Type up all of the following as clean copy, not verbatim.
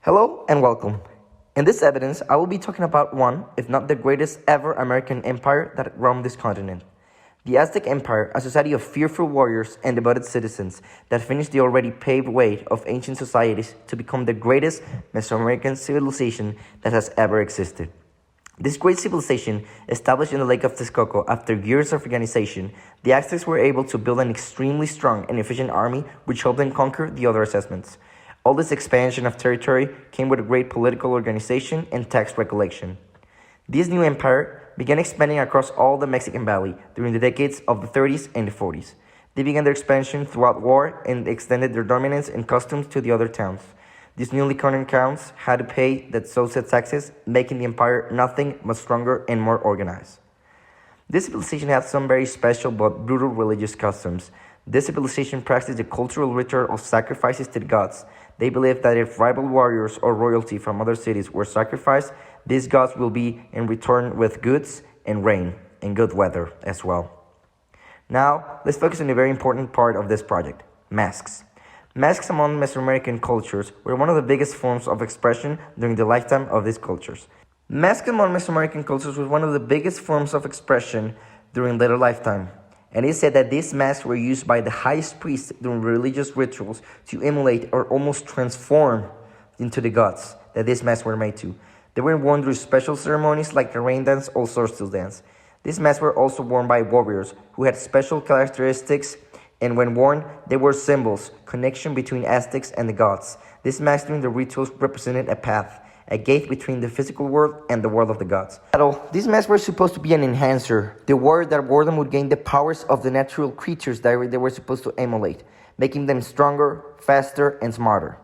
Hello and welcome. In this evidence, I will be talking about one, if not the greatest ever American empire that roamed this continent. The Aztec Empire, a society of fearful warriors and devoted citizens that finished the already paved way of ancient societies to become the greatest Mesoamerican civilization that has ever existed. This great civilization, established in the Lake of Texcoco after years of organization, the Aztecs were able to build an extremely strong and efficient army which helped them conquer the other assessments. All this expansion of territory came with a great political organization and tax recollection. This new empire began expanding across all the Mexican Valley during the decades of the 30s and the 40s. They began their expansion throughout war and extended their dominance and customs to the other towns. These newly crowned counts had to pay the associate taxes, making the empire nothing but stronger and more organized. This civilization had some very special but brutal religious customs. This civilization practiced the cultural ritual of sacrifices to the gods. They believed that if rival warriors or royalty from other cities were sacrificed, these gods will be in return with goods and rain and good weather as well. Now, let's focus on a very important part of this project: masks. Masks among Mesoamerican cultures were one of the biggest forms of expression during the lifetime of these cultures. Masks among Mesoamerican cultures was one of the biggest forms of expression during their lifetime. And it is said that these masks were used by the highest priests during religious rituals to emulate or almost transform into the gods that these masks were made to. They were worn during special ceremonies like the rain dance or solstice dance. These masks were also worn by warriors who had special characteristics, and when worn, they were symbols, connection between Aztecs and the gods. These masks during the rituals represented a path, a gate between the physical world and the world of the gods. These masks were supposed to be an enhancer. The warrior that wore them would gain the powers of the natural creatures that they were supposed to emulate, making them stronger, faster, and smarter.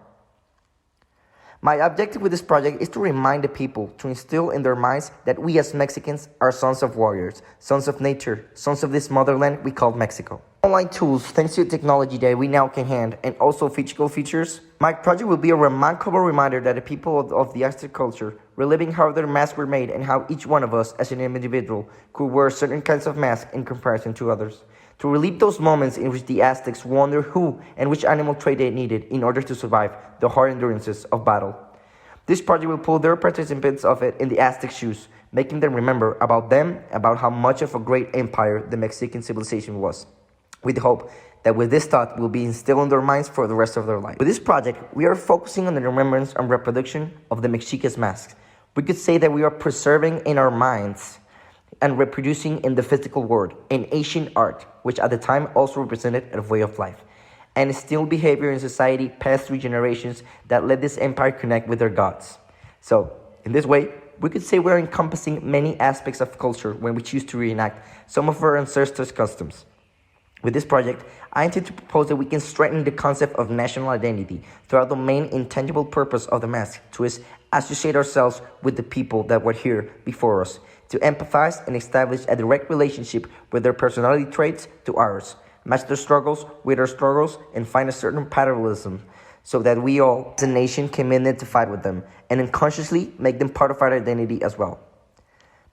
My objective with this project is to remind the people, to instill in their minds that we as Mexicans are sons of warriors, sons of nature, sons of this motherland we call Mexico. Online tools, thanks to technology that we now can hand, and also physical features, my project will be a remarkable reminder that the people of the Aztec culture, reliving how their masks were made and how each one of us as an individual could wear certain kinds of masks in comparison to others. To relive those moments in which the Aztecs wondered who and which animal trait they needed in order to survive the hard endurances of battle. This project will put their participants of it in the Aztec shoes, making them remember about them, about how much of a great empire the Mexican civilization was. With the hope that with this thought will be instilled in their minds for the rest of their life. With this project, we are focusing on the remembrance and reproduction of the Mexica's masks. We could say that we are preserving in our minds and reproducing in the physical world an ancient art, which at the time also represented a way of life, and still behavior in society passed through generations that let this empire connect with their gods. So, in this way, we could say we're encompassing many aspects of culture when we choose to reenact some of our ancestors' customs. With this project, I intend to propose that we can strengthen the concept of national identity throughout the main intangible purpose of the mask, to associate ourselves with the people that were here before us, to empathize and establish a direct relationship with their personality traits to ours, match their struggles with our struggles, and find a certain parallelism so that we all, as a nation, can identify with them and unconsciously make them part of our identity as well.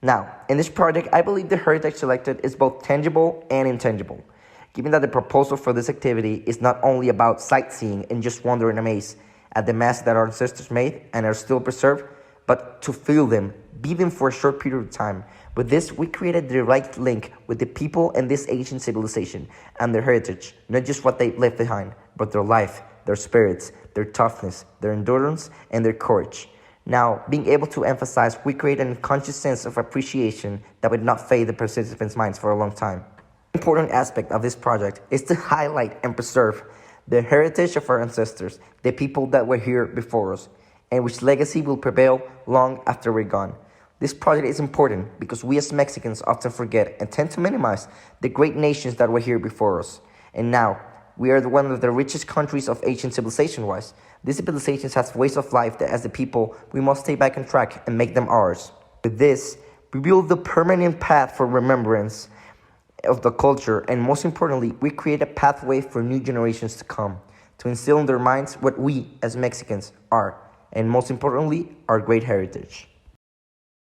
Now, in this project, I believe the heritage selected is both tangible and intangible, given that the proposal for this activity is not only about sightseeing and just wonder and amaze at the masks that our ancestors made and are still preserved, but to feel them, be them for a short period of time. With this, we created the right link with the people and this ancient civilization and their heritage, not just what they left behind, but their life, their spirits, their toughness, their endurance, and their courage. Now, being able to emphasize, we create an unconscious sense of appreciation that would not fade the participants' minds for a long time. An important aspect of this project is to highlight and preserve the heritage of our ancestors, the people that were here before us, and which legacy will prevail long after we're gone. This project is important because we as Mexicans often forget and tend to minimize the great nations that were here before us. And now, we are one of the richest countries of ancient civilization-wise. These civilizations have ways of life that as the people, we must stay back on track and make them ours. With this, we build the permanent path for remembrance of the culture, and most importantly, we create a pathway for new generations to come, to instill in their minds what we as Mexicans are, and most importantly, our great heritage.